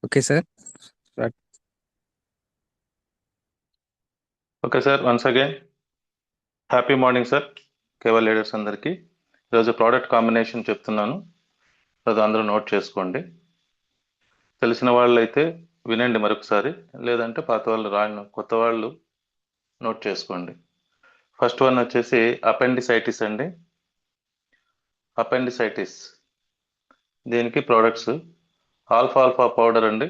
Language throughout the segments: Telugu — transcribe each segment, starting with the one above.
Okay, sir. Right. Okay sir, once again happy morning sir. Keval leaders అందరికీ ఈరోజు ప్రోడక్ట్ కాంబినేషన్ చెప్తున్నాను, అది అందరూ నోట్ చేసుకోండి. తెలిసిన వాళ్ళు అయితే వినండి మరొకసారి, లేదంటే పాత వాళ్ళు రాని కొత్త వాళ్ళు నోట్ చేసుకోండి. ఫస్ట్ వన్ వచ్చేసి అపెండిసైటిస్ అండి. అపెండిసైటిస్ దీనికి ప్రోడక్ట్స్ ఆల్ఫా ఆల్ఫా పౌడర్ అండి.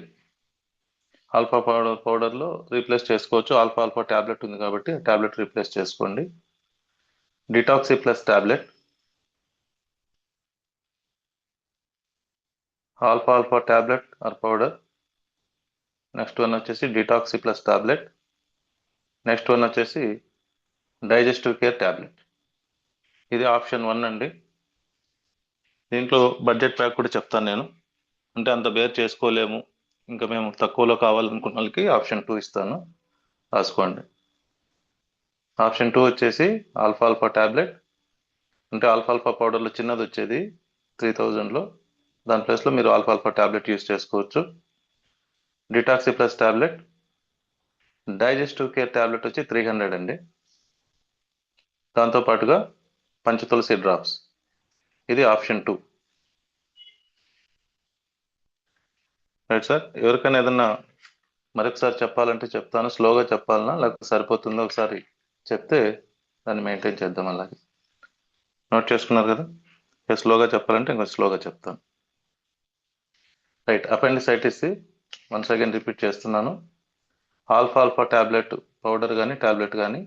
ఆల్ఫా పౌడర్లో రీప్లేస్ చేసుకోవచ్చు. ఆల్ఫా ఆల్ఫా ట్యాబ్లెట్ ఉంది కాబట్టి ట్యాబ్లెట్ రీప్లేస్ చేసుకోండి. Detoxy plus tablet, alpha alpha tablet or powder. Next one వచ్చేసి detoxy plus tablet. Next one వచ్చేసి డైజెస్టివ్ కేర్ టాబ్లెట్. ఇది ఆప్షన్ 1 అండి. దీంట్లో బడ్జెట్ ప్యాక్ కూడా చెప్తాను నేను, అంటే అంత బేర్ చేసుకోలేము, ఇంకా మేము తక్కువలో కావాలనుకున్న వాళ్ళకి ఆప్షన్ 2 ఇస్తాను, రాసుకోండి. ఆప్షన్ 2 వచ్చేసి ఆల్ఫా ఆల్ఫా టాబ్లెట్, అంటే ఆల్ఫా ఆల్ఫా పౌడర్లో చిన్నది వచ్చేది 3000లో, దాని ప్లేస్లో మీరు ఆల్ఫా ఆల్ఫా టాబ్లెట్ యూస్ చేసుకోవచ్చు. Detoxy plus tablet, digestive care tablet వచ్చి 300 అండి. దాంతో పాటుగా పంచతులసి డ్రాప్స్, ఇది ఆప్షన్ 2. Right sir. ఎవరికైనా ఏదన్నా మరొకసారి చెప్పాలంటే చెప్తాను, స్లోగా చెప్పాలన్నా లేకపోతే సరిపోతుందో ఒకసారి చెప్తే దాన్ని మెయింటైన్ చేద్దాం. అలాగే నోట్ చేసుకున్నారు కదా, స్లోగా చెప్పాలంటే ఇంకొంచెం స్లోగా చెప్తాను. Right, appendicitis once again repeat చేస్తున్నాను. ఆల్ఫా ఆల్ఫా ట్యాబ్లెట్ పౌడర్ కానీ ట్యాబ్లెట్ కానీ.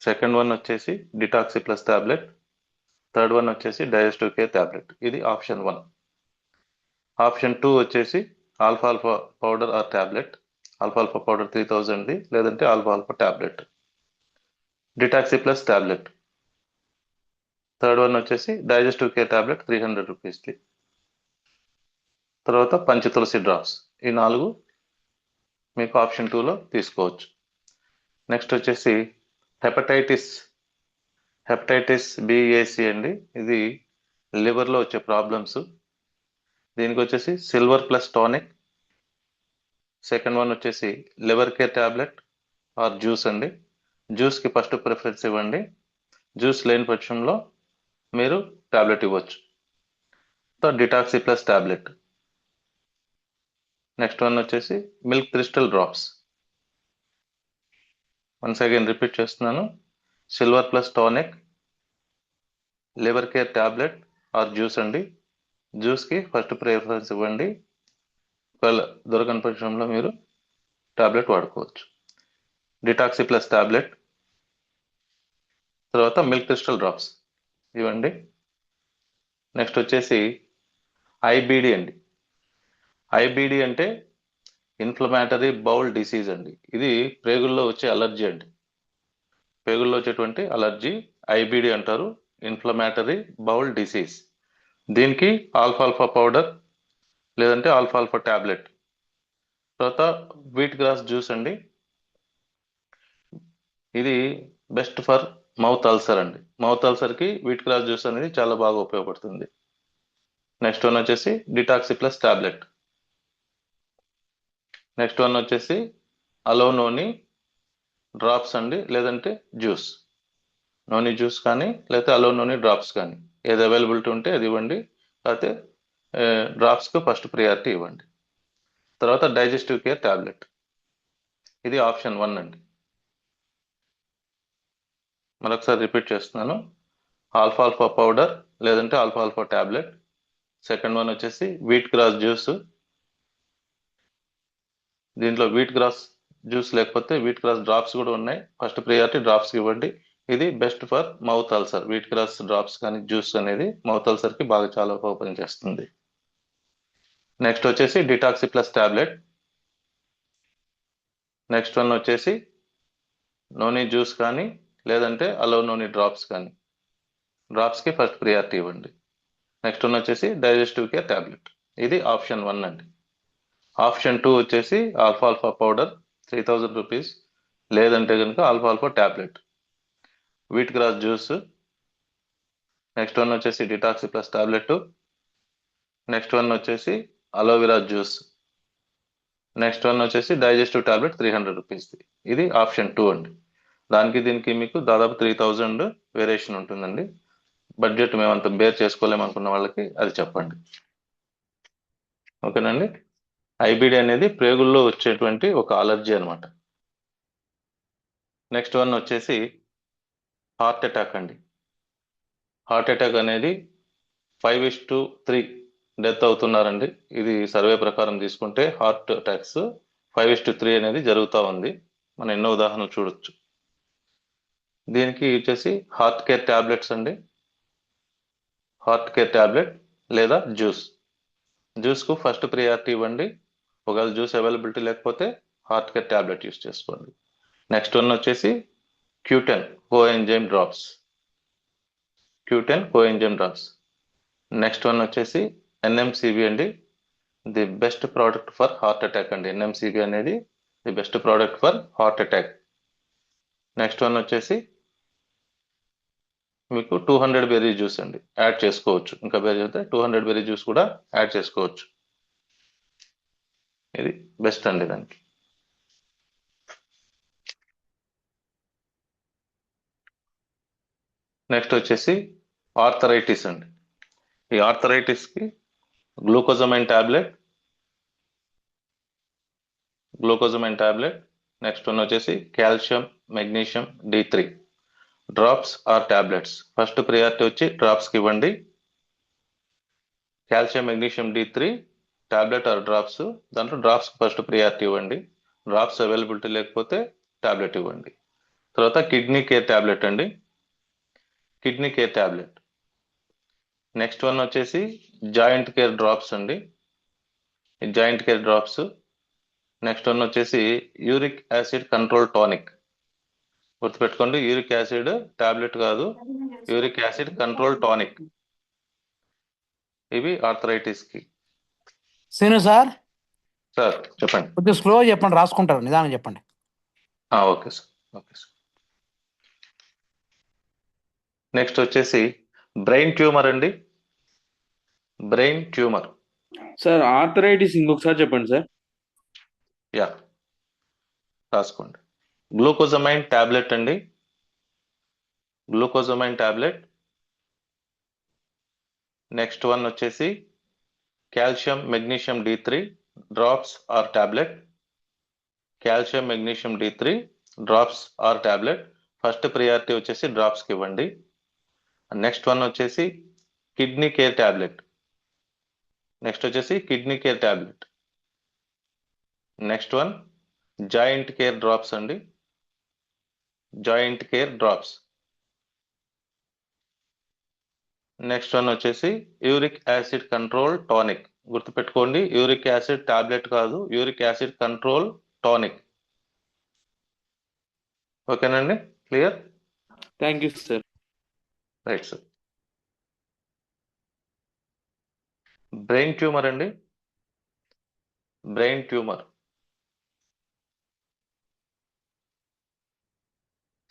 సెకండ్ వన్ వచ్చేసి detoxy plus tablet. Third one వచ్చేసి డైజెస్టివ్ కేర్ ట్యాబ్లెట్. ఇది ఆప్షన్ 1. ఆప్షన్ 2 వచ్చేసి alpha alpha powder or tablet. Alpha alpha powder 3000ది, లేదంటే alpha alpha tablet. Detoxy plus tablet. Third one వచ్చేసి డైజెస్టివ్ కేర్ ట్యాబ్లెట్ 300 రూపీస్ది. తర్వాత పంచతులసి డ్రాప్స్. ఈ 4 మీకు ఆప్షన్ 2లో తీసుకోవచ్చు. నెక్స్ట్ వచ్చేసి హెపటైటిస్, హెపటైటిస్ బిఏసి అండి. ఇది లివర్లో వచ్చే ప్రాబ్లమ్స్. దీనికి వచ్చేసి silver plus tonic. Second one వచ్చేసి liver care tablet or juice అండి. జ్యూస్కి ఫస్ట్ ప్రిఫరెన్స్ ఇవ్వండి. జ్యూస్ లేని పక్షంలో మీరు ట్యాబ్లెట్ ఇవ్వచ్చు. Detoxy plus tablet. Next one వచ్చేసి milk crystal drops. Once again repeat చేస్తున్నాను. Silver plus tonic, liver care tablet or juice అండి. జ్యూస్కి ఫస్ట్ ప్రిఫరెన్స్ ఇవ్వండి. ఒకవేళ దొరకని పక్షంలో మీరు ట్యాబ్లెట్ వాడుకోవచ్చు. డిటాక్సీ ప్లస్ ట్యాబ్లెట్, తర్వాత మిల్క్ క్రిస్టల్ డ్రాప్స్ ఇవ్వండి. నెక్స్ట్ వచ్చేసి ఐబిడి అండి. ఐబిడి అంటే ఇన్ఫ్లమేటరీ బౌల్ డిసీజ్ అండి. ఇది ప్రేగుల్లో వచ్చే అలర్జీ అండి. పేగుల్లో వచ్చేటువంటి అలర్జీ ఐబిడి అంటారు, ఇన్ఫ్లమేటరీ బౌల్ డిసీజ్. దీనికి ఆల్ఫాల్ఫా పౌడర్, లేదంటే ఆల్ఫాల్ఫా ట్యాబ్లెట్. తర్వాత వీట్ గ్రాస్ జ్యూస్ అండి. ఇది బెస్ట్ ఫర్ మౌత్ అల్సర్ అండి. మౌత్ అల్సర్కి వీట్ గ్రాస్ జ్యూస్ అనేది చాలా బాగా ఉపయోగపడుతుంది. నెక్స్ట్ వన్ వచ్చేసి detoxy plus tablet. Next one వచ్చేసి అలోనోని డ్రాప్స్ అండి, లేదంటే జ్యూస్. నోని జ్యూస్ కానీ లేకపోతే అలోనోని డ్రాప్స్ కానీ, ఏది అవైలబిలిటీ ఉంటే అది ఇవ్వండి. లేకపోతే డ్రాప్స్కు ఫస్ట్ ప్రియారిటీ ఇవ్వండి. తర్వాత డైజెస్టివ్ కేర్ ట్యాబ్లెట్. ఇది ఆప్షన్ 1 అండి. మరొకసారి రిపీట్ చేస్తున్నాను. ఆల్ఫాల్ఫా పౌడర్, లేదంటే ఆల్ఫాల్ఫా ట్యాబ్లెట్. సెకండ్ వన్ వచ్చేసి వీట్ గ్రాస్ జ్యూస్. దీంట్లో వీట్ గ్రాస్ జ్యూస్ లేకపోతే వీట్ గ్రాస్ డ్రాప్స్ కూడా ఉన్నాయి, ఫస్ట్ ప్రియారిటీ డ్రాప్స్కి ఇవ్వండి. ఇది best for mouth ulcer. Wheat grass drops కానీ జ్యూస్ అనేది మౌత్ అల్సర్కి బాగా చాలా పనిచేస్తుంది. నెక్స్ట్ వచ్చేసి detoxy plus tablet. Next one వచ్చేసి నోని జ్యూస్ కానీ లేదంటే అలో నోని డ్రాప్స్ కానీ. డ్రాప్స్కి ఫస్ట్ ప్రియారిటీ ఇవ్వండి. నెక్స్ట్ వన్ వచ్చేసి డైజెస్టివ్ కేర్ ట్యాబ్లెట్. ఇది ఆప్షన్ 1 అండి. ఆప్షన్ 2 వచ్చేసి ఆల్ఫాల్ఫా పౌడర్ 3000 రూపీస్, లేదంటే కనుక ఆల్ఫాల్ఫా tablet. Wheat grass juice. Next one వచ్చేసి detoxy plus tablet. Next one వచ్చేసి అలోవెరా జ్యూస్. నెక్స్ట్ వన్ వచ్చేసి డైజెస్టివ్ టాబ్లెట్ 300 రూపీస్ది. ఇది ఆప్షన్ 2 అండి. దానికి దీనికి మీకు దాదాపు 3000 వేరియేషన్ ఉంటుందండి. బడ్జెట్ మేమంత బేర్ చేసుకోలేము అనుకున్న వాళ్ళకి అది చెప్పండి. ఓకేనండి. ఐబిడి అనేది ప్రేగుల్లో వచ్చేటువంటి ఒక అలర్జీ అనమాట. నెక్స్ట్ వన్ వచ్చేసి హార్ట్ అటాక్ అండి. హార్ట్ అటాక్ అనేది 5:3 డెత్ అవుతున్నారండి. ఇది సర్వే ప్రకారం తీసుకుంటే హార్ట్ అటాక్స్ 5:3 అనేది జరుగుతూ ఉంది. మనం ఎన్నో ఉదాహరణలు చూడొచ్చు. దీనికి వచ్చేసి హార్ట్ కేర్ టాబ్లెట్స్ అండి. హార్ట్ కేర్ టాబ్లెట్ లేదా జ్యూస్కు ఫస్ట్ ప్రియారిటీ ఇవ్వండి. ఒకవేళ జ్యూస్ అవైలబిలిటీ లేకపోతే హార్ట్ కేర్ టాబ్లెట్ యూస్ చేసుకోండి. నెక్స్ట్ వన్ వచ్చేసి Q10 coenzyme drops. Next one వచ్చేసి NMCB అండి. The best product for heart attack అండి. NMCB అనేది the best product for heart attack. Next one వచ్చేసి మీకు 200 బెర్రీ జ్యూస్ అండి, యాడ్ చేసుకోవచ్చు. ఇంకా బెర్రీ అయితే 200 బెర్రీ జ్యూస్ కూడా యాడ్ చేసుకోవచ్చు. ఇది బెస్ట్ అండి దానికి. నెక్స్ట్ వచ్చేసి ఆర్థరైటిస్ అండి. ఈ ఆర్థరైటిస్కి గ్లూకోజమైన్ టాబ్లెట్. నెక్స్ట్ వన్ వచ్చేసి calcium magnesium D3 drops or tablets. First priority వచ్చి డ్రాప్స్కి ఇవ్వండి. Calcium magnesium D3 tablet or drops. దాంట్లో డ్రాప్స్ ఫస్ట్ ప్రియారిటీ ఇవ్వండి. డ్రాప్స్ అవైలబిలిటీ లేకపోతే టాబ్లెట్ ఇవ్వండి. తర్వాత కిడ్నీ కేర్ టాబ్లెట్ అండి. నెక్స్ట్ వన్ వచ్చేసి జాయింట్ కేర్ డ్రాప్స్ అండి. Joint care drops. Next one వచ్చేసి యూరిక్ యాసిడ్ కంట్రోల్ టానిక్. గుర్తుపెట్టుకోండి, యూరిక్ యాసిడ్ టాబ్లెట్ కాదు, యూరిక్ యాసిడ్ కంట్రోల్ టానిక్. ఇవి ఆర్థరైటిస్ కి. సీను సార్ చెప్పండి. కొద్దిగా స్లో చెప్పండి, రాసుకుంటారు, నిదానం చెప్పండి. Okay sir. నెక్స్ట్ వచ్చేసి బ్రెయిన్ ట్యూమర్ అండి. సార్ ఆర్థరైటిస్ ఇంకొకసారి చెప్పండి సార్. యా, రాసుకోండి. గ్లూకోజమైన్ టాబ్లెట్ అండి. నెక్స్ట్ వన్ వచ్చేసి calcium magnesium D3 drops or tablet. First priority వచ్చేసి డ్రాప్స్కి ఇవ్వండి. నెక్స్ట్ వన్ వచ్చేసి kidney care tablet. Next one joint care drops అండి. నెక్స్ట్ వన్ వచ్చేసి యూరిక్ యాసిడ్ కంట్రోల్ టానిక్. గుర్తుపెట్టుకోండి, యూరిక్ యాసిడ్ టాబ్లెట్ కాదు, యూరిక్ యాసిడ్ కంట్రోల్ టానిక్. ఓకేనండి, clear? Thank you sir. Right sir. Brain tumour అండి.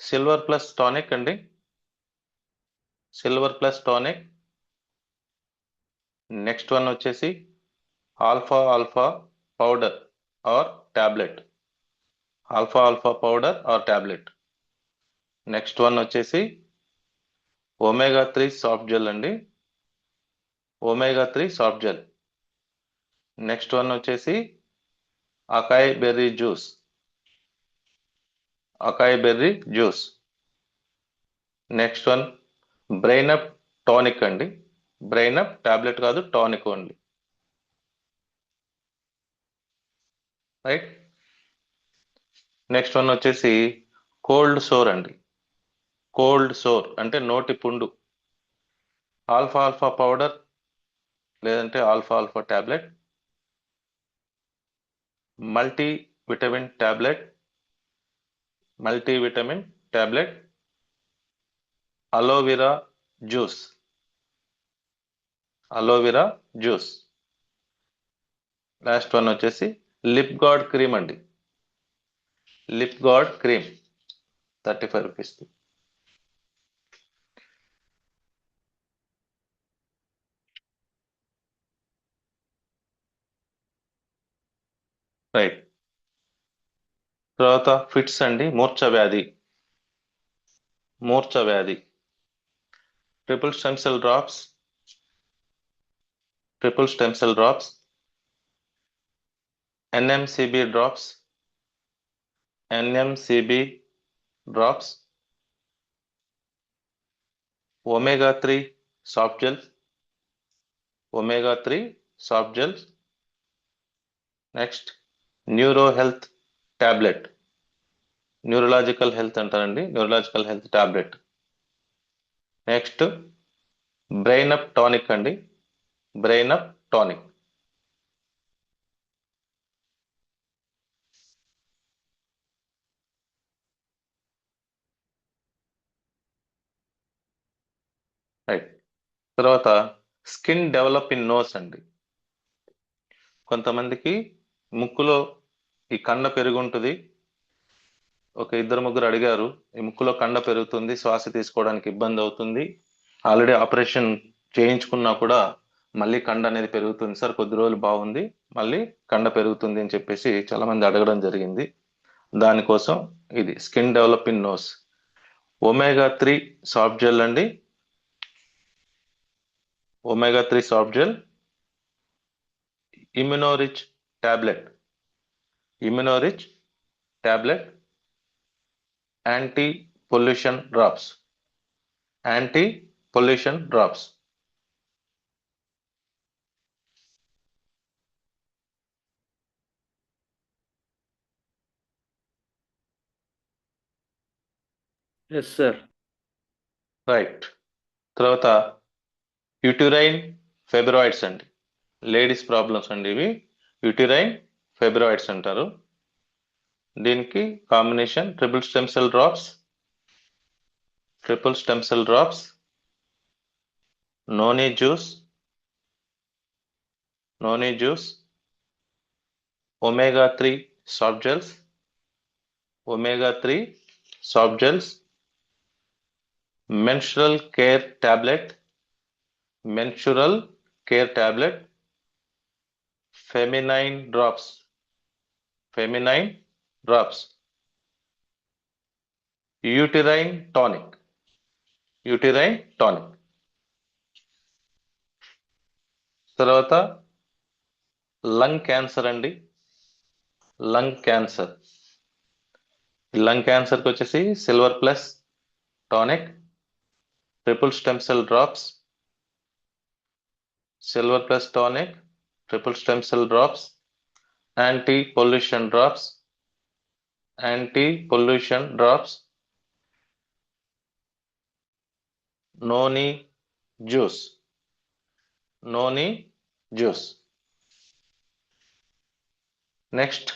సిల్వర్ ప్లస్ టానిక్ అండి. నెక్స్ట్ వన్ వచ్చేసి alpha powder or tablet. Next one వచ్చేసి omega-3 సాఫ్ట్ జెల్ అండి. నెక్స్ట్ వన్ వచ్చేసి acai berry juice. Next one brain up tonic అండి. బ్రెయిన్ అప్ టాబ్లెట్ కాదు, tonic only. Right. Next one వచ్చేసి కోల్డ్ సోర్ అండి. అంటే నోటి పుండు. ఆల్ఫా పౌడర్ లేదంటే alpha tablet. Multivitamin tablet. Aloe vera juice. Last one వచ్చేసి లిప్ గార్డ్ క్రీమ్ అండి. 35 రూపీస్. రైట్. తర్వాత ఫిట్స్ అండి, మూర్ఛ వ్యాధి. Triple stem cell drops, NMCB drops, omega-3 soft gels, next neuro health tablet, neurological health అంటారండి, neurological health tablet. Next brain up tonic అండి, బ్రెయిన్ అప్ టానిక్. రైట్. తర్వాత స్కిన్ డెవలప్ ఇన్ నోస్ అండి. కొంతమందికి ముక్కులో ఈ కండ పెరుగుంటుంది. ఒక 2-3 అడిగారు, ఈ ముక్కులో కండ పెరుగుతుంది, శ్వాస తీసుకోవడానికి ఇబ్బంది అవుతుంది, ఆల్రెడీ ఆపరేషన్ చేయించుకున్నా కూడా మళ్ళీ కండ అనేది పెరుగుతుంది సార్, కొద్ది రోజులు బాగుంది, మళ్ళీ కండ పెరుగుతుంది అని చెప్పేసి చాలా మంది అడగడం జరిగింది. దానికోసం ఇది skin develop in nose. omega-3 soft gel అండి, omega-3 soft gel. Immunorich tablet, anti pollution drops. Yes sir. Right. తర్వాత యూటిరైన్ ఫెబ్రాయిడ్స్ అండి, లేడీస్ ప్రాబ్లమ్స్ అండి ఇవి. యూటిరైన్ ఫెబ్రాయిడ్స్ అంటారు. దీనికి combination triple stem cell drops, noni juice, omega-3 soft gels, menstrual care tablet, feminine drops, uterine tonic. తర్వాత లంగ్ క్యాన్సర్ అండి, లంగ్ క్యాన్సర్కి వచ్చేసి silver plus tonic, triple stem cell drops, anti pollution drops, noni juice. Next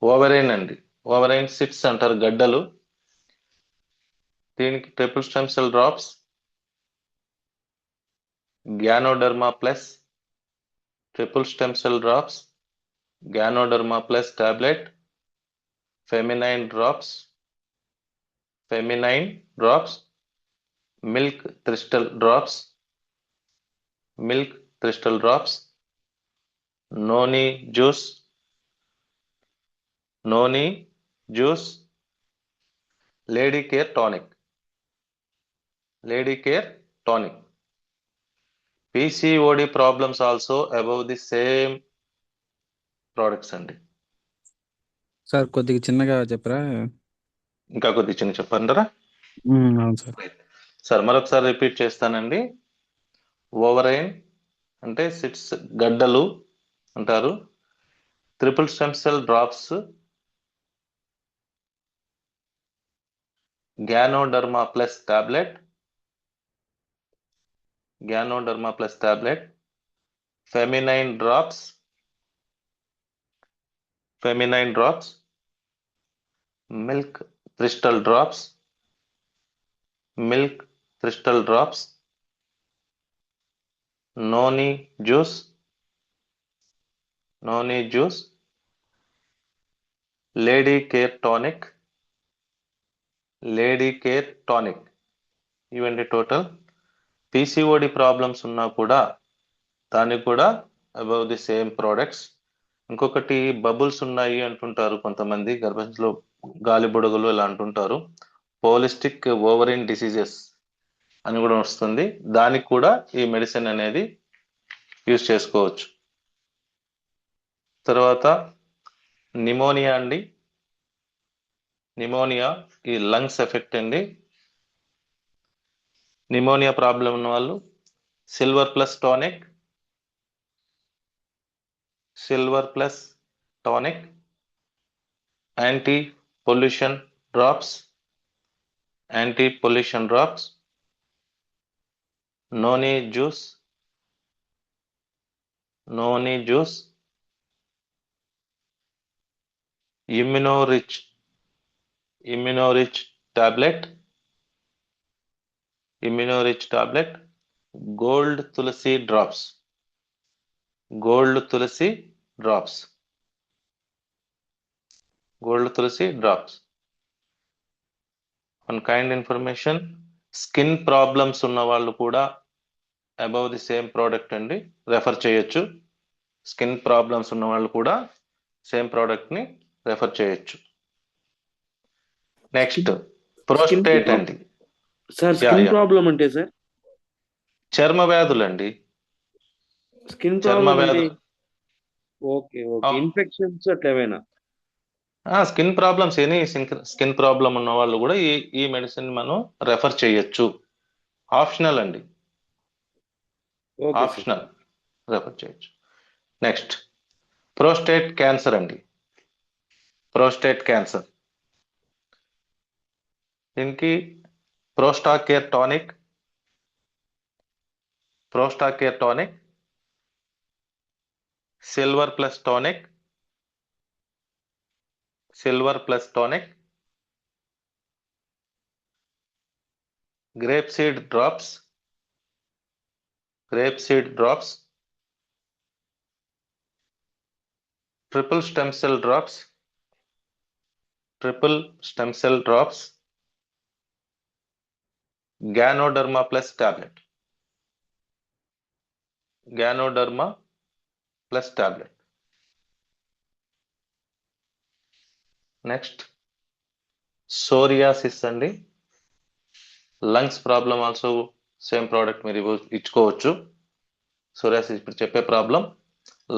ovarian అండి, ఓవరైన్ సిట్స్ అంటారు, గడ్డలు. దీనికి triple stem cell drops, ganoderma plus tablet, feminine drops, milk crystal drops, noni juice, lady care tonic. PCOD problems also above the same products అండి. సార్ కొద్దిగా చిన్నగా చెప్పరా? ఇంకా కొద్దిగా చిన్న చెప్పంటారా? అవును సార్. సార్ మరొకసారి రిపీట్ చేస్తానండి. ఓవరైన్ అంటే సిట్స్, గడ్డలు అంటారు. Triple stem cell drops, ganoderma plus tablet, feminine drops, milk crystal drops, noni juice, lady care tonic. ఇవండి టోటల్. PCOD ప్రాబ్లమ్స్ ఉన్నా కూడా దానికి కూడా అబౌవ్ ది సేమ్ ప్రోడక్ట్స్. ఇంకొకటి బబుల్స్ ఉన్నాయి అంటుంటారు కొంతమంది, గర్భంలో గాలి బుడగలు ఇలా అంటుంటారు. పోలిస్టిక్ ఓవరిన్ డిసీజెస్ అని కూడా వస్తుంది, దానికి కూడా ఈ మెడిసిన్ అనేది యూజ్ చేసుకోవచ్చు. తర్వాత నిమోనియా అండి. నిమోనియా ఈ లంగ్స్ ఎఫెక్ట్ అండి. నిమోనియా ప్రాబ్లం ఉన్న వాళ్ళు silver plus tonic, anti pollution drops, noni juice, immunorich tablet, gold తులసి drops, one kind information. Skin problems ఉన్న వాళ్ళు కూడా అబౌవ్ ది సేమ్ ప్రోడక్ట్ అండి రెఫర్ చేయొచ్చు. స్కిన్ ప్రాబ్లమ్స్ ఉన్న వాళ్ళు కూడా సేమ్ ప్రోడక్ట్ ని రెఫర్ చేయొచ్చు. నెక్స్ట్ ప్రోస్టేట్ అండి. Sir Yeah, skin yeah. Problem అంటే సార్ చర్మ వ్యాధులండి. స్కిన్ చర్మ ప్రాబ్లం అంటే వ్యాధులు. Okay okay Ah. ఇన్ఫెక్షన్స్ అట్లా ఏమైనా? Skin problems, any skin problem ఉన్న వాళ్ళు కూడా ఈ మెడిసిన్ మనం రెఫర్ చేయొచ్చు. ఆప్షనల్ అండి, ఓకే సార్. ఆప్షనల్, రెఫర్ చేయొచ్చు. నెక్స్ట్ ప్రోస్టేట్ క్యాన్సర్ అండి. దీనికి prostacare tonic, silver plus tonic, grape seed drops, triple stem cell drops, ganoderma plus tablet. Next psoriasis అండి. Lungs problem also same product మీరు ఇచ్చుకోవచ్చు. సోరియాసిస్ ఇప్పుడు చెప్పే ప్రాబ్లం,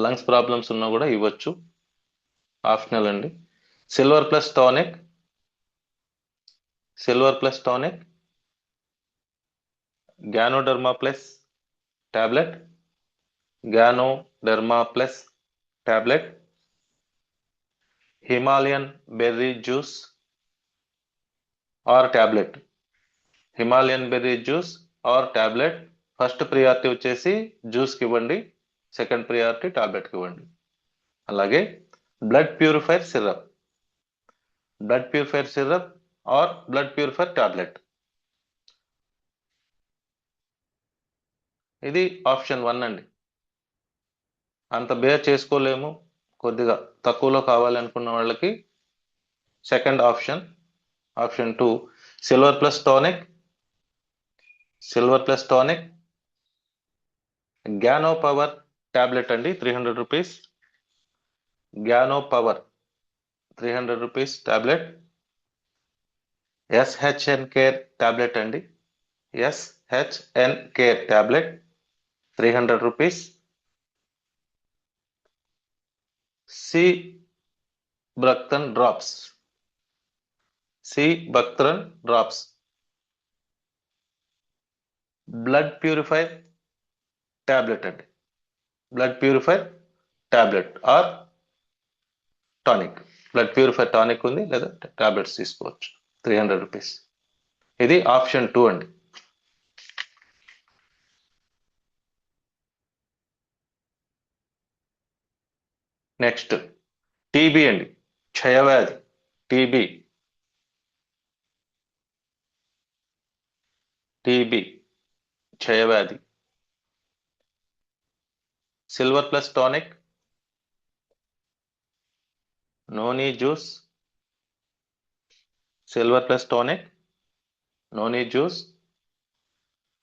లంగ్స్ ప్రాబ్లమ్స్ ఉన్నా కూడా ఇవ్వచ్చు, ఆప్షనల్ అండి. Silver plus tonic, ganoderma plus tablet, Himalayan berry juice or tablet. First priority వచ్చేసి జ్యూస్కి ఇవ్వండి, సెకండ్ ప్రియారిటీ టాబ్లెట్కి ఇవ్వండి. అలాగే blood purifier syrup or blood purifier tablet. ఇది ఆప్షన్ 1 అండి. అంత బేర్ చేసుకోలేము, కొద్దిగా తక్కువలో కావాలి అనుకున్న వాళ్ళకి second option 2 silver plus tonic, Gyano power tablet అండి, 300 rupees. Gyano power 300 rupees tablet. SHN care tablet అండి, SHN కేర్ టాబ్లెట్ 300 రూపీస్. సి బక్త్రన్ drops, blood purifier tablet or tonic. Blood purifier tonic ఉంది, లేదా టాబ్లెట్స్ తీసుకోవచ్చు, 300 రూపీస్. ఇది ఆప్షన్ 2 అండి. నెక్స్ట్ టీబీ అండి, క్షయవ్యాధి. క్షయవ్యాధి. Silver plus tonic, noni juice,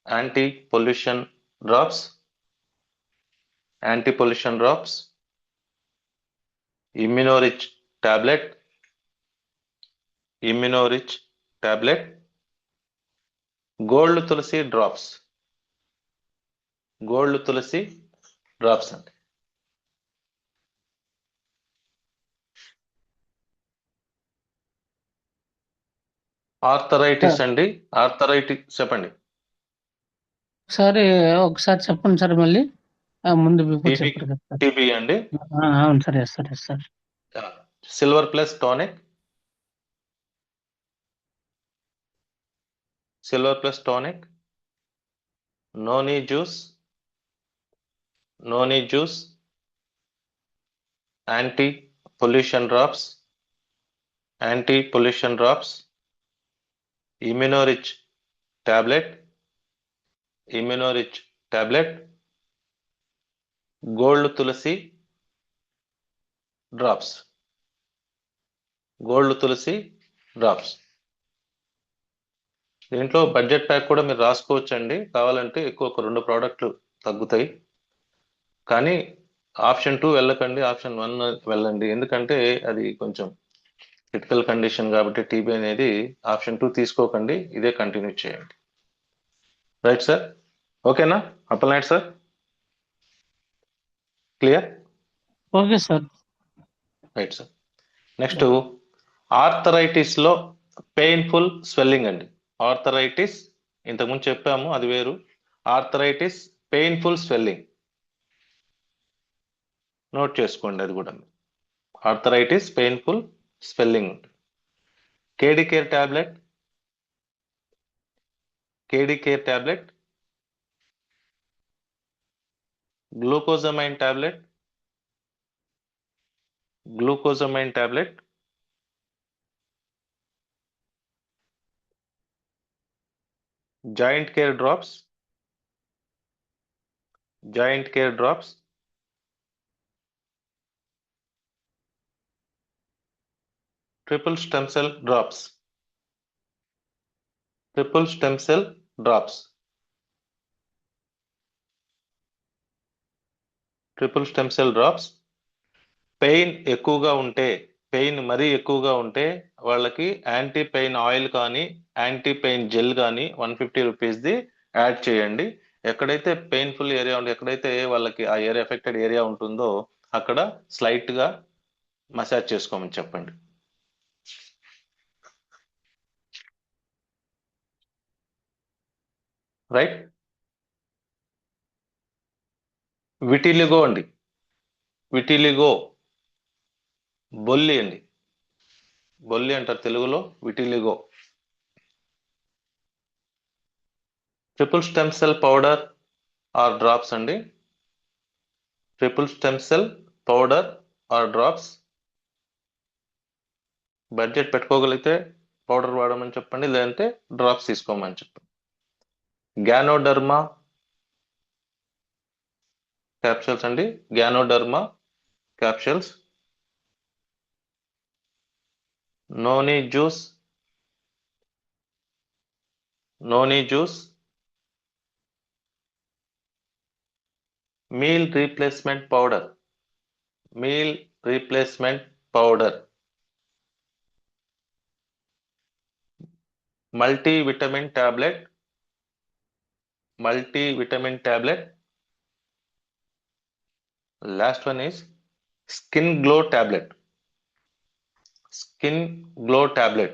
anti pollution drops, ఇమ్యునోరిచ్ tablet, ఇమ్యునోరిచ్ tablet, gold తులసి డ్రాప్స్, గోల్డ్ తులసి డ్రాప్స్ అండి. ఆర్థరైటిస్ అండి, ఆర్థరైటిస్ చెప్పండి. ఒకసారి చెప్పండి సార్ మళ్ళీ ముందు బిఫోర్ టీబీ, చెప్పారు కదా సార్. టీబీ అండి. అవును sir, yes sir, yes sir. Silver plus tonic, silver plus tonic, noni juice, noni juice, anti pollution drops, anti pollution drops, ఇమ్యునోరిచ్ tablet, ఇమ్యునోరిచ్ tablet, gold తులసి డ్రాప్స్, గోల్డ్ తులసి డ్రాప్స్. దీంట్లో బడ్జెట్ ప్యాక్ కూడా మీరు రాసుకోవచ్చండి, కావాలంటే ఎక్కువ ఒక 2 ప్రోడక్ట్లు తగ్గుతాయి. కానీ ఆప్షన్ 2 వెళ్ళకండి, ఆప్షన్ 1 వెళ్ళండి. ఎందుకంటే అది కొంచెం క్రిటికల్ కండిషన్ కాబట్టి టీబీ అనేది ఆప్షన్ 2 తీసుకోకండి, ఇదే కంటిన్యూ చేయండి. రైట్ సార్, ఓకేనా Appalanaidu sir? Clear? Okay sir. Right sir. Next arthritis లో పెయిన్ఫుల్ స్వెల్లింగ్ అండి. ఆర్థరైటిస్ ఇంతకుముందు చెప్పాము, అది వేరు. ఆర్థరైటిస్ పెయిన్ఫుల్ స్వెల్లింగ్ నోట్ చేసుకోండి, అది కూడా. Arthritis painful swelling. KD care tablet, KD care tablet, glucosamine tablet, glucosamine tablet, joint care drops, joint care drops, triple stem cell drops, triple stem cell drops, triple stem cell drops. Pain ఎక్కువగా ఉంటే, పెయిన్ మరీ ఎక్కువగా ఉంటే వాళ్ళకి యాంటీ పెయిన్ ఆయిల్ కానీ యాంటీ పెయిన్ జెల్ కానీ 150 రూపీస్ది యాడ్ చేయండి. ఎక్కడైతే పెయిన్ఫుల్ ఏరియా ఉంటే, ఎక్కడైతే వాళ్ళకి ఆ ఏరియా ఎఫెక్టెడ్ ఏరియా ఉంటుందో అక్కడ స్లైట్ గా మసాజ్ చేసుకోమని చెప్పండి. రైట్. విటిలిగో అండి, విటిలిగో బొల్లి అండి, బొల్లి అంటారు తెలుగులో, vitiligo. Triple stem cell powder or drops అండి, triple stem cell powder or drops. Budget పెట్టుకోగలిగితే పౌడర్ వాడమని చెప్పండి, లేదంటే డ్రాప్స్ తీసుకోమని చెప్పండి. గ్యానోడర్మా క్యాప్సూల్స్ అండి, ganoderma capsules. Noni juice, noni juice. Meal replacement powder, meal replacement powder. Multivitamin tablet, multivitamin tablet. Last one is skin glow tablet, skin glow tablet.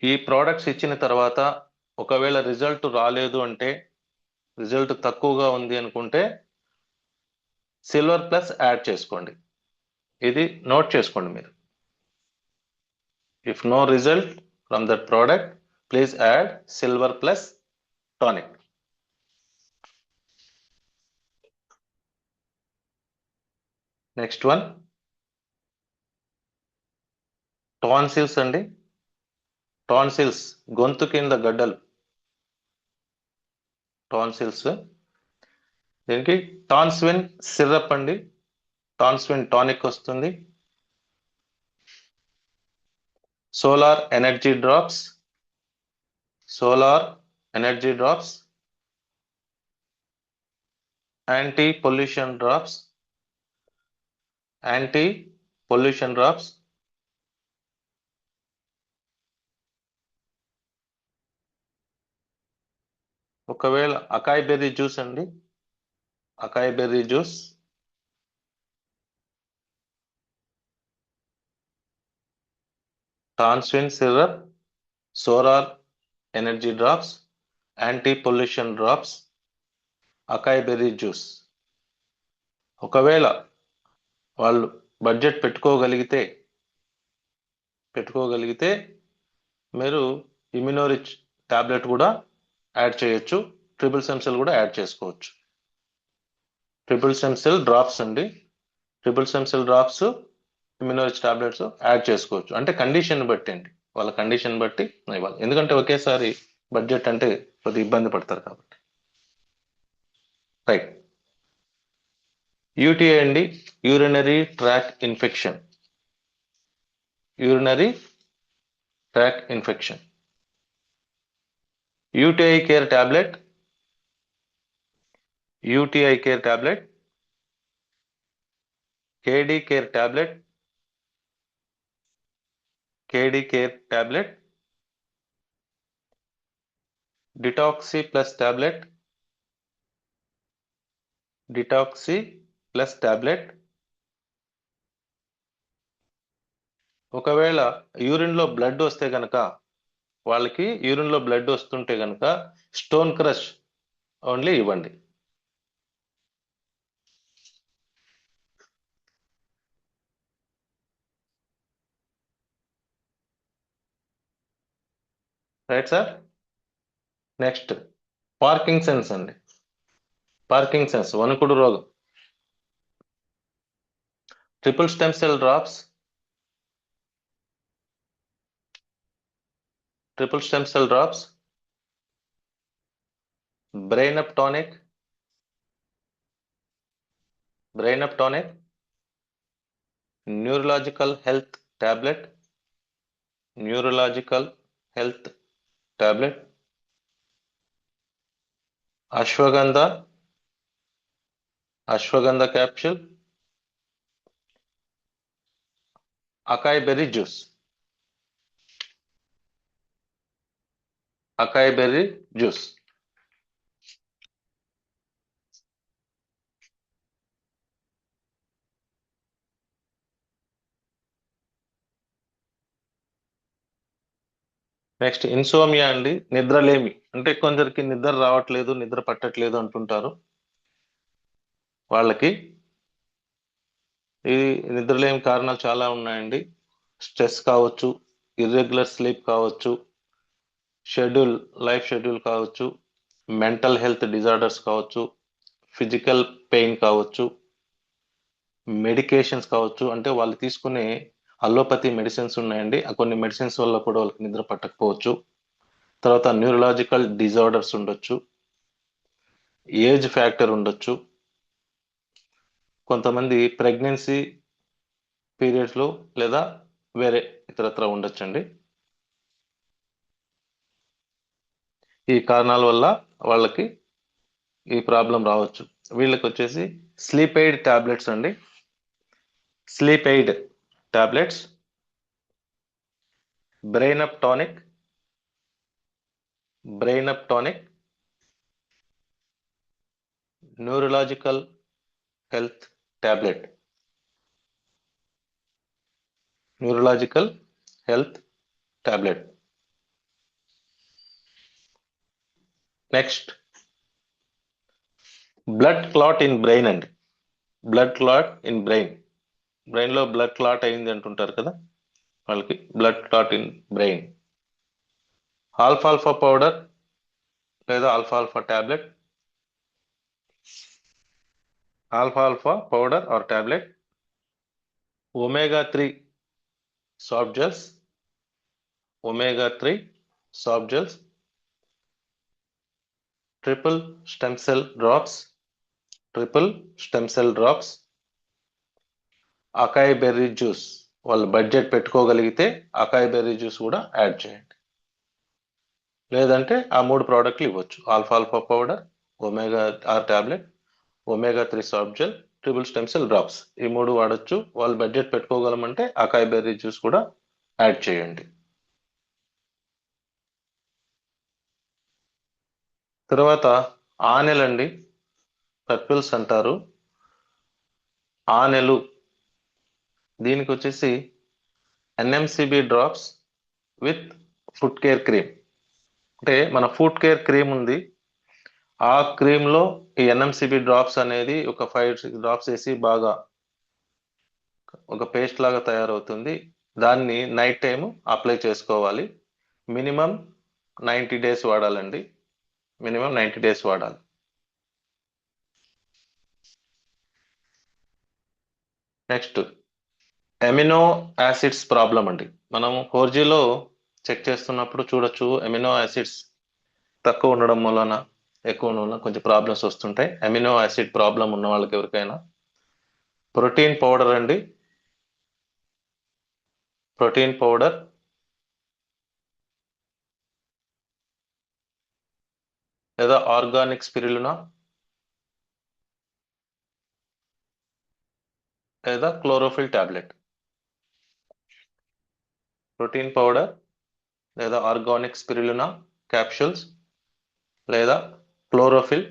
ఈ ప్రోడక్ట్స్ ఇచ్చిన తర్వాత ఒకవేళ రిజల్ట్ రాలేదు అంటే, రిజల్ట్ తక్కువగా ఉంది అనుకుంటే సిల్వర్ ప్లస్ యాడ్ చేసుకోండి. ఇది నోట్ చేసుకోండి మీరు. If no result from that product, please add silver plus tonic. Next one tonsils అండి, టాన్సిల్స్ గొంతు కింద గడ్డలు, టాన్సిల్స్. దీనికి టాన్స్విన్ సిరప్ అండి, టాన్స్విన్ టానిక్ వస్తుంది. Solar energy drops, solar energy drops. Anti pollution drops, anti pollution drops, ఒకవేళ అకాయ్ బెర్రీ జ్యూస్ అండి, అకాయ్ బెర్రీ జ్యూస్, టాన్సిన్ syrup, solar energy drops, anti pollution drops, acai berry juice. ఒకవేళ వాళ్ళు బడ్జెట్ పెట్టుకోగలిగితే మీరు ఇమ్యునోరిచ్ టాబ్లెట్ కూడా యాడ్ చేయొచ్చు, ట్రిపుల్ స్టెమ్ సెల్ కూడా యాడ్ చేసుకోవచ్చు. ట్రిపుల్ స్టెమ్ సెల్ డ్రాప్స్ అండి, triple stem cell drops, Immunorich tablets add చేసుకోవచ్చు. అంటే కండిషన్ బట్టి అండి, వాళ్ళ కండిషన్ బట్టి ఇవ్వాలి. ఎందుకంటే ఒకేసారి బడ్జెట్ అంటే కొద్దిగా ఇబ్బంది పడతారు కాబట్టి. రైట్. యూటీఐ అండి, urinary tract infection, urinary tract infection. UTI care tablet, UTI care tablet, KD care tablet, KD care tablet, detoxy plus tablet, detoxy plus tablet. ఒకవేళ యూరిన్లో బ్లడ్ వస్తే కనుక, వాళ్ళకి యూరిన్లో బ్లడ్ వస్తుంటే కనుక స్టోన్ క్రష్ ఓన్లీ ఇవ్వండి. Right sir. నెక్స్ట్ పార్కిన్సన్స్ అండి, పార్కిన్సన్స్ వణుకుడు రోగం. Triple stem cell drops, triple stem cell drops, brain up tonic, brain up tonic, neurological health tablet, neurological health tablet, ashwagandha, ashwagandha capsule, acai berry juice, acai berry juice. Next insomnia అండి, నిద్రలేమి. అంటే కొందరికి నిద్ర రావట్లేదు, నిద్ర పట్టట్లేదు అంటుంటారు. వాళ్ళకి ఈ నిద్రలేమి కారణాలు చాలా ఉన్నాయండి. స్ట్రెస్ కావచ్చు, ఇర్రెగ్యులర్ స్లీప్ కావచ్చు, లైఫ్ షెడ్యూల్ కావచ్చు, మెంటల్ హెల్త్ డిజార్డర్స్ కావచ్చు, ఫిజికల్ పెయిన్ కావచ్చు, మెడికేషన్స్ కావచ్చు. అంటే వాళ్ళు తీసుకునే అలోపతి మెడిసిన్స్ ఉన్నాయండి, ఆ కొన్ని మెడిసిన్స్ వల్ల కూడా వాళ్ళకి నిద్ర పట్టకపోవచ్చు. తర్వాత న్యూరలాజికల్ డిజార్డర్స్ ఉండొచ్చు, ఏజ్ ఫ్యాక్టర్ ఉండొచ్చు, కొంతమంది ప్రెగ్నెన్సీ పీరియడ్స్లో లేదా వేరే ఇతరత్ర ఉండొచ్చండి. ఈ కారణాల వల్ల వాళ్ళకి ఈ ప్రాబ్లం రావచ్చు. వీళ్ళకి వచ్చేసి స్లీప్ ఎయిడ్ టాబ్లెట్స్ అండి, sleep aid tablets, brain up tonic, brain up tonic, neurological health tablet, neurological health tablet. Next blood clot in brain అండి, బ్లడ్ క్లాట్ ఇన్ బ్రెయిన్. బ్రెయిన్లో బ్లడ్ క్లాట్ అయింది అంటుంటారు కదా, వాళ్ళకి blood clot in brain. ఆల్ఫాల్ఫా powder లేదా ఆల్ఫాల్ఫా tablet, ఆల్ఫాల్ఫా powder or tablet, omega-3 soft gels, omega-3 soft gels, triple stem cell drops, triple stem cell drops, acai berry juice. వాళ్ళు బడ్జెట్ పెట్టుకోగలిగితే అకాయ్ బెర్రీ జ్యూస్ కూడా యాడ్ చేయండి. లేదంటే ఆ 3 ప్రోడక్ట్లు ఇవ్వచ్చు, ఆల్ఫాల్ఫా powder, omega or tablet, omega-3 soft gel, triple stem cell drops. ఈ 3 వాడొచ్చు. వాళ్ళు బడ్జెట్ పెట్టుకోగలమంటే అకాయ్ బెర్రీ జ్యూస్ కూడా యాడ్ చేయండి. తర్వాత ఆనెలండి, పర్పిల్స్ అంటారు. ఆనెలు, దీనికి వచ్చేసి NMCB drops with foot care cream. అంటే మన ఫుట్ కేర్ క్రీమ్ ఉంది, ఆ క్రీమ్ లో ఈ NMCB డ్రాప్స్ అనేది ఒక 5 డ్రాప్స్ వేసి బాగా ఒక పేస్ట్ లాగా తయారవుతుంది. దాన్ని నైట్ టైం అప్లై చేసుకోవాలి. మినిమం 90 డేస్ వాడాలండి. మినిమం 90 డేస్ వాడాలి. నెక్స్ట్ ఎమినో యాసిడ్స్ ప్రాబ్లం అండి. మనం 4Gలో చెక్ చేస్తున్నప్పుడు చూడొచ్చు, ఎమినో యాసిడ్స్ తక్కువ ఉండడం వలన ఎక్కువ ఉండడం వలన కొంచెం ప్రాబ్లమ్స్ వస్తుంటాయి. ఎమినో యాసిడ్ ప్రాబ్లం ఉన్న వాళ్ళకి ఎవరికైనా ప్రోటీన్ పౌడర్ అండి, ప్రోటీన్ పౌడర్ లేదా ఆర్గానిక్ స్పిరులినా లేదా క్లోరోఫిల్ టాబ్లెట్. ప్రోటీన్ పౌడర్ లేదా ఆర్గానిక్ స్పిరులినా క్యాప్సూల్స్ లేదా క్లోరోఫిల్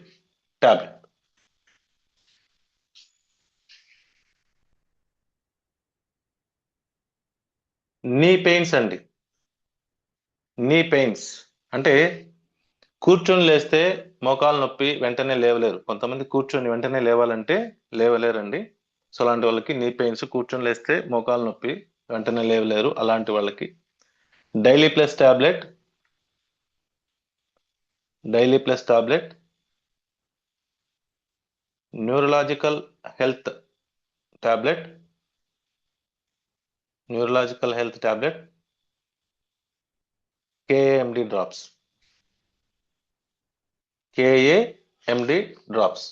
టాబ్లెట్. నీ పెయిన్స్ అండి. నీ పెయిన్స్ అంటే కూర్చొని లేస్తే మోకాలు నొప్పి, వెంటనే లేవలేరు. కొంతమంది కూర్చొని వెంటనే లేవాలంటే లేవలేరండి. సో అలాంటి వాళ్ళకి నీ పెయిన్స్, కూర్చొని లేస్తే మోకాలు నొప్పి, వెంటనే లేవలేరు. అలాంటి వాళ్ళకి daily plus tablet, daily plus tablet, neurological health tablet, neurological health tablet, KAMD drops, KAMD drops.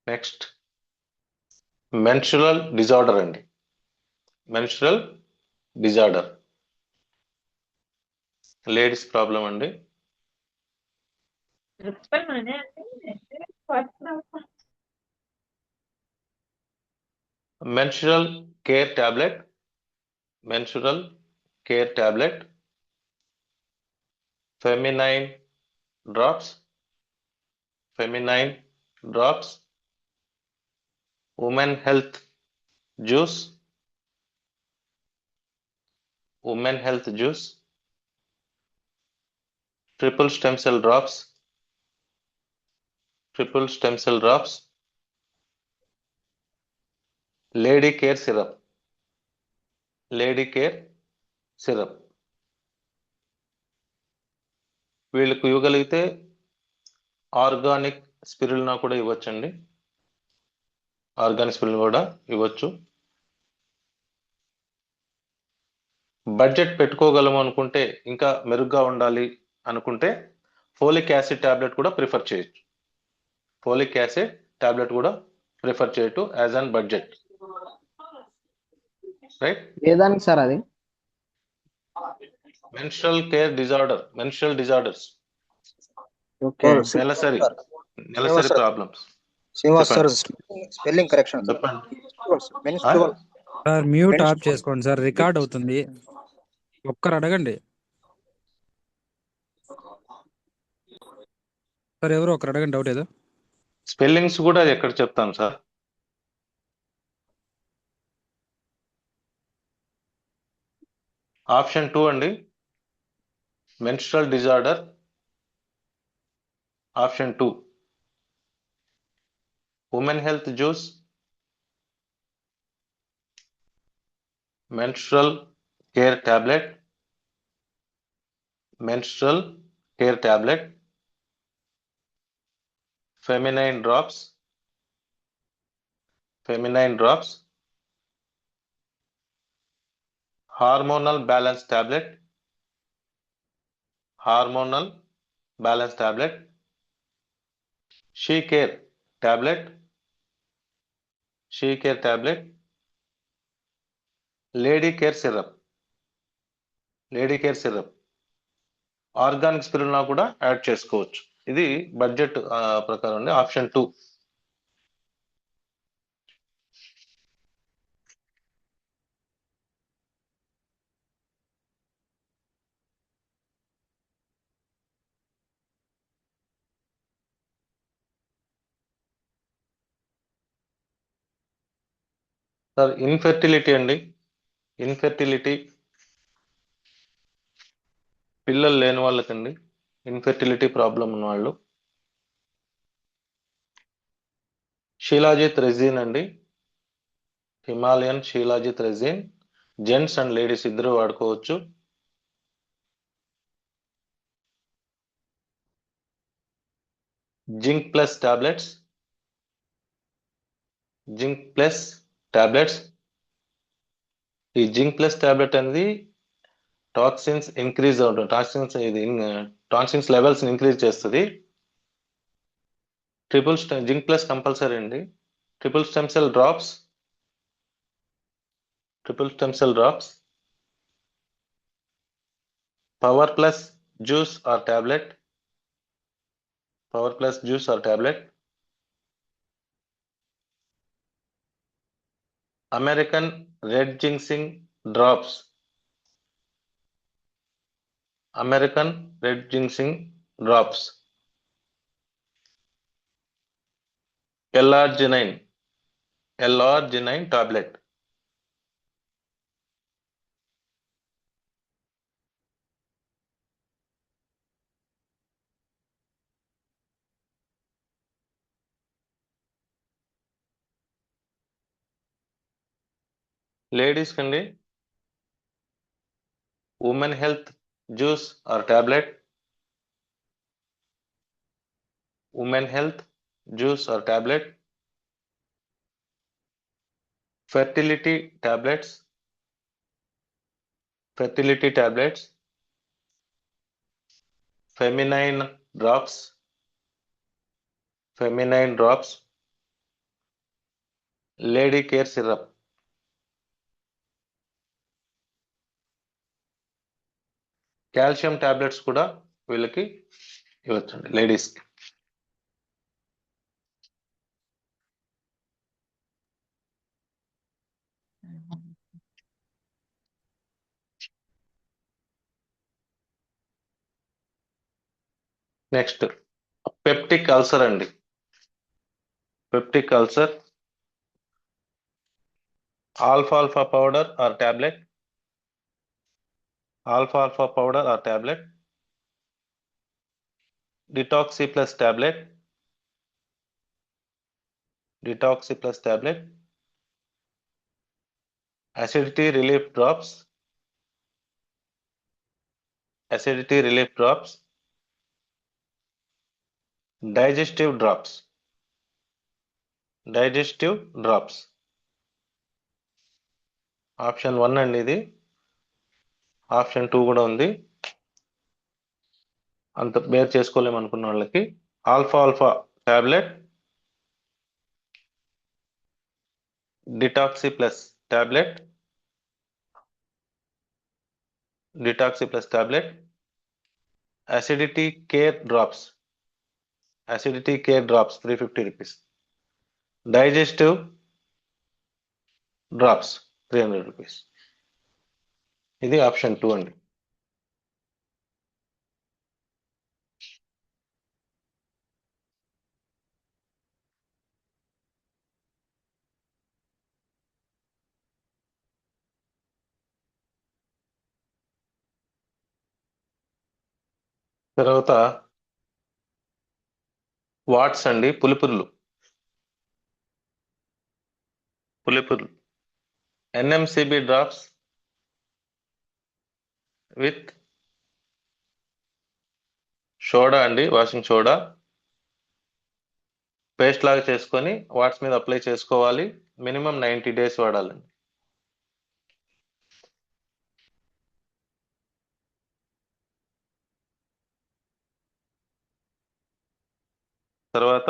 Next menstrual disorder అండి. మెన్స్ట్రువల్ డిజార్డర్ లేడీస్ ప్రాబ్లం అండి. Menstrual care tablet, menstrual care tablet, feminine drops, feminine drops, women health juice, women health juice, triple stem cell drops, triple stem cell drops, lady care syrup, lady care syrup. వీళ్ళకు ఇవ్వగలిగితే ఆర్గానిక్ స్పిరులినా కూడా ఇవ్వచ్చండి. ఆర్గానిక్ స్పిరులినా కూడా ఇవ్వచ్చు. బడ్జెట్ పెట్టుకోగలము అనుకుంటే, ఇంకా మెరుగ్గా ఉండాలి అనుకుంటే ఫోలిక్ యాసిడ్ టాబ్లెట్ కూడా ప్రిఫర్ చేయొచ్చు. ఫోలిక్ యాసిడ్ టాబ్లెట్ కూడా ప్రిఫర్ చేయొచ్చు యాజ్ అన్ బడ్జెట్, రైట్? ఏదానికి సార్ అది? Menstrual care disorder, menstrual disorders, okay. నెలసరి Srinivas sir, problems. Srinivas sir, చెప్పండి. Spelling correction sir. చెప్పండి. Menstrual sir mute off menstrual చేసుకోండి సార్, రికార్డ్ అవుతుంది. ఒక్కరు అడగండి సార్, ఎవరు ఒకరు అడగండి, డౌట్ ఏదో. స్పెల్లింగ్స్ కూడా ఎక్కడ చెప్తాను సార్. ఆప్షన్ 2 అండి, menstrual disorder. Option 2 women health juice, menstrual care tablet, menstrual care tablet, feminine drops, feminine drops, hormonal balance tablet, hormonal balance tablet, she care tablet, she care tablet, lady care syrup, lady care syrup, organic spirulina కూడా యాడ్ చేసుకోవచ్చు. ఇది బడ్జెట్ ప్రకారం అండి. ఆప్షన్ 2. సార్ ఇన్ఫెర్టిలిటీ అండి. ఇన్ఫెర్టిలిటీ పిల్లలు లేని వాళ్ళకండి. ఇన్ఫెర్టిలిటీ ప్రాబ్లం ఉన్న వాళ్ళు షీలాజిత్ రెజిన్ అండి. Himalayan shilajit resin gents and ladies ఇద్దరు వాడుకోవచ్చు. Zinc plus tablets. Zinc plus tablets. ఈ జింక్ ప్లస్ టాబ్లెట్ అనేది టాక్సిన్స్ ఇంక్రీజ్ అవుతుంది. టాక్సిన్స్ లెవెల్స్ ఇంక్రీజ్ చేస్తుంది. జింక్ ప్లస్ కంపల్సరీ అండి. Triple stem cell drops. Power plus juice or tablet. American red జింక్సింగ్ drops. L-arginine tablet. Ladies కండి women health juice or tablet. Fertility tablets. Feminine drops. Lady care syrup. Calcium tablets కూడా వీళ్ళకి ఇవ్వచ్చండి లేడీస్. నెక్స్ట్ పెప్టిక్ అల్సర్ అండి. ఆల్ఫాల్ఫా powder or tablet. Detoxy plus tablet. Acidity relief drops. Digestive drops. Option 1 అండి ఇది. ఆప్షన్ 2 కూడా ఉంది. అంత బేర్ చేసుకోలేము అనుకున్న వాళ్ళకి alfa tablet, detoxy plus tablet, acidity care drops 350 rupees, digestive drops 300 rupees. ఇది ఆప్షన్ 2 అండి. తర్వాత వాట్స్ అండి, పులిపుర్లు. ఎన్ఎంసిబి డ్రాప్స్ విత్ సోడా అండి, వాషింగ్ సోడా పేస్ట్ లాగా చేసుకొని వాట్స్ మీద అప్లై చేసుకోవాలి. మినిమం 90 డేస్ వాడాలండి. తర్వాత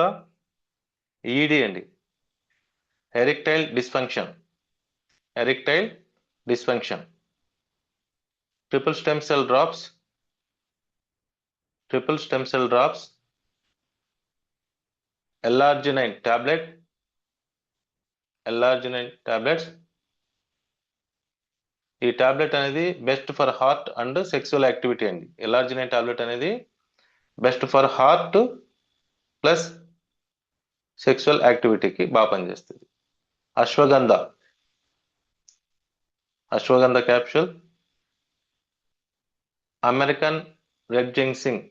ఈడి అండి, erectile dysfunction. Triple stem cell drops triple stem cell drops, L arginine tablets. ఈ టాబ్లెట్ అనేది best for heart and sexual activity అండి. ఎల్ఆర్జినైన్ టాబ్లెట్ అనేది best for heart plus sexual యాక్టివిటీకి బాగా పనిచేస్తుంది. Ashwagandha capsule, American red ginseng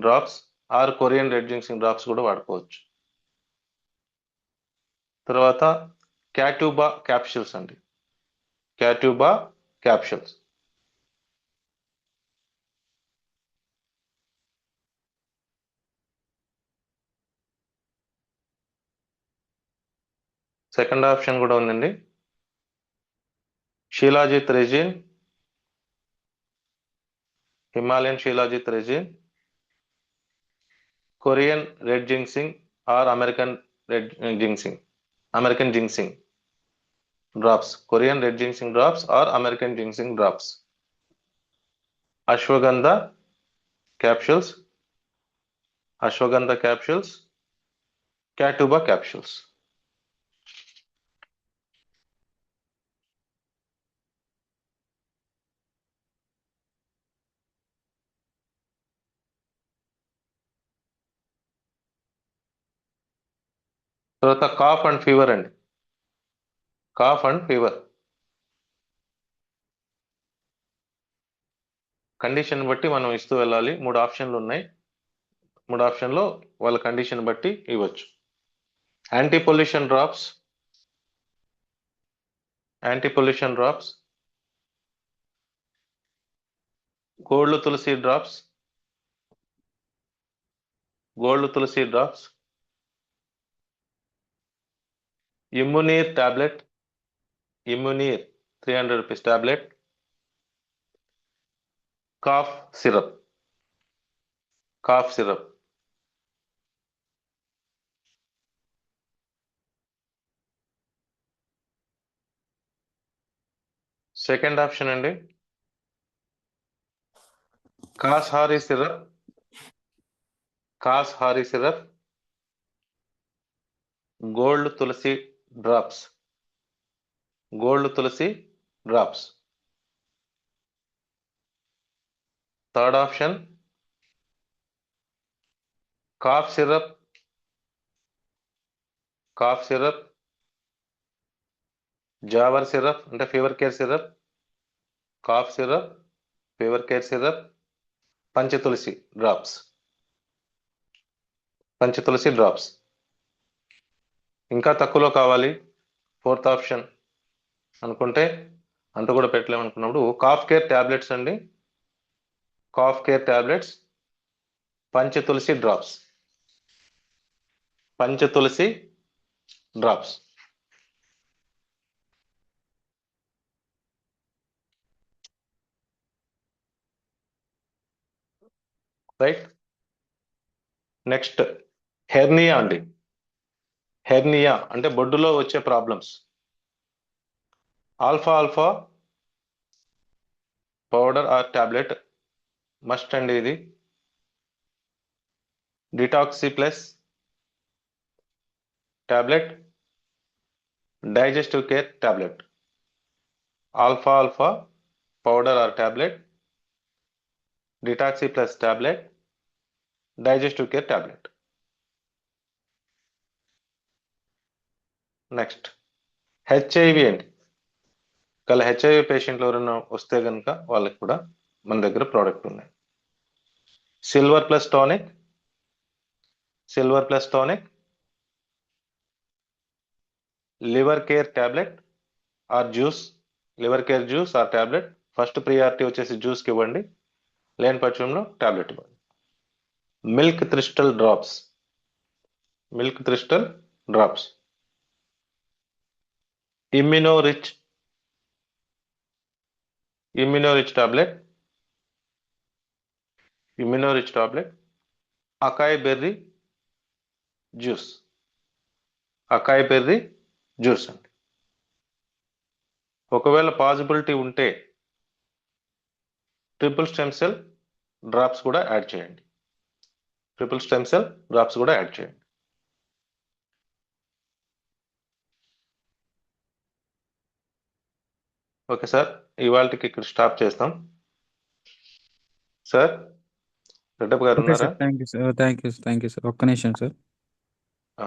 drops or Korean red ginseng drops కూడా వాడుకోవచ్చు. తర్వాత క్యాట్యూబా క్యాప్సూల్స్ అండి. క్యాట్యూబా క్యాప్సూల్స్ సెకండ్ ఆప్షన్ కూడా ఉందండి. Shilajit resin, Himalayan shilajit resin, Korean red ginseng or American ginseng drops. Korean red ginseng drops or American ginseng drops. Ashwagandha capsules, catuaba capsules. తర్వాత కాఫ్ అండ్ ఫీవర్ అండి. కండిషన్ బట్టి మనం ఇస్తూ వెళ్ళాలి. 3 ఆప్షన్లు ఉన్నాయి. 3 ఆప్షన్లో వాళ్ళ కండిషన్ బట్టి ఇవ్వచ్చు. యాంటీ పొల్యూషన్ డ్రాప్స్, గోల్డ్ తులసి డ్రాప్స్, ఇమ్మునీర్ 300 rupees tablet, cough syrup. Second option అండి, కాస్ హారీ సిరప్, గోల్డ్ తులసి drops. Third option, cough syrup, జావర్ సిరప్ అంటే fever care syrup, cough syrup, fever care syrup, Panchatulsi drops. ఇంకా తక్కువలో కావాలి, ఫోర్త్ ఆప్షన్ అనుకుంటే అంత కూడా పెట్టలేమనుకున్నప్పుడు కాఫ్ కేర్ టాబ్లెట్స్ అండి. Panchatulsi drops. Right. Next hernia అండి. హెర్నియా అంటే బొడ్డులో వచ్చే problems. Alfa powder or tablet must అండి ఇది. Detoxy plus tablet, digestive care tablet. Alfa powder or tablet, detoxy plus tablet, digestive care tablet. Next HIV అండి. హెచ్ఐవి పేషెంట్లు ఎవరైనా వస్తే కనుక వాళ్ళకి కూడా మన దగ్గర ప్రోడక్ట్ ఉన్నాయి. Silver plus tonic, liver care tablet or juice. Tablet. First priority వచ్చేసి జ్యూస్కి ఇవ్వండి, లేని పక్షంలో టాబ్లెట్ ఇవ్వండి. Milk thistle drops, immuno rich tablet, acai berry juice అండి. ఒకవేళ పాసిబిలిటీ ఉంటే ట్రిపుల్ స్టెమ్ సెల్ డ్రాప్స్ కూడా యాడ్ చేయండి. ట్రిపుల్ స్టెమ్ సెల్ డ్రాప్స్ కూడా యాడ్ చేయండి. ఓకే సార్, ఇవాళకి ఇక్కడ స్టాప్ చేస్తాం. సార్ రెడ్డప్ప గారు ఓకే ఉన్నారా? Sir, thank you sir, thank you sir, ఒక్క నిమిషం సార్. ఆ.